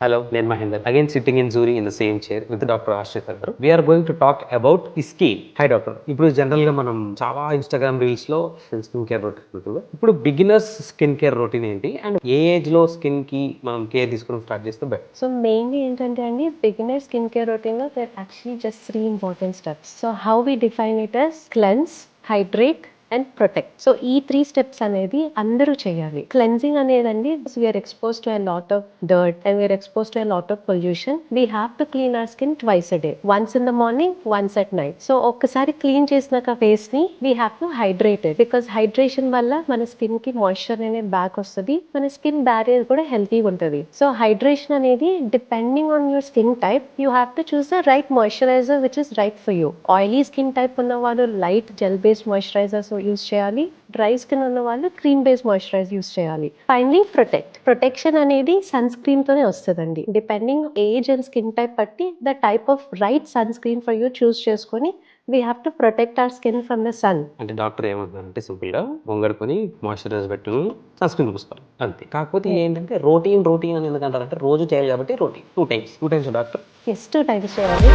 Hello, నేను Mahender. Again sitting in Zuri in the same chair with Dr. Ashrita garu. We are going to talk about skin. Hi doctor. ఇప్పుడు general గా మనం చాలా Instagram reels లో skin care routine ఉంటుంది. ఇప్పుడు beginners skin care routine ఏంటి and A age లో skin కి మనం కేర్ తీసుకోవడం స్టార్ట్ చేస్తే బెటర్? సో మెయిన్లీ ఏంటంటే అండి బిగినర్ స్కిన్ కేర్ రొటీన్లో there actually just 3 important steps. So how we define it as cleanse, hydrate and protect. So ఈ 3 స్టెప్స్ అనేది అందరూ చేయాలి. క్లెన్జింగ్ అనేదండి we're expose to a lot of dirt and we're expose to a lot of pollution. We have to clean our skin twice a day, once in the morning, once at night. So ఒక్కసారి clean చేసినాక face ని we have to hydrate it, because hydration వల్ల మన skin కి moisture అనేది back వస్తుంది, మన skin barrier కూడా హెల్తీగా ఉంటుంది. సో హైడ్రేషన్ అనేది depending on your skin type you have to choose the right moisturiser which is right for you. Oily skin type ఉన్న వాళ్ళు light gel based moisturisers use చేయాలి. డ్రై స్కిన్ ఉన్న వాళ్ళు cream based moisturiser use చేయాలి. Finally protection అనేది sunscreen తోనే వస్తుందండి. Depending age and skin type బట్టి the type of right sunscreen for you choose చేసుకొని we have to protect our skin from the sun. అంటే doctor ఏమంటారంటే simple గా ముంగడుకొని మాయిశ్చరైజర్ పెట్టుకుని సన్ స్క్రీన్ పూసుకోవాలి అంతే. కాకపోతే ఏంటంటే రోటీన్ అని ఎందుకంటారంటే రోజు చేయాలి కాబట్టి routine two times doctor. Yes, 2 times చేయాలి.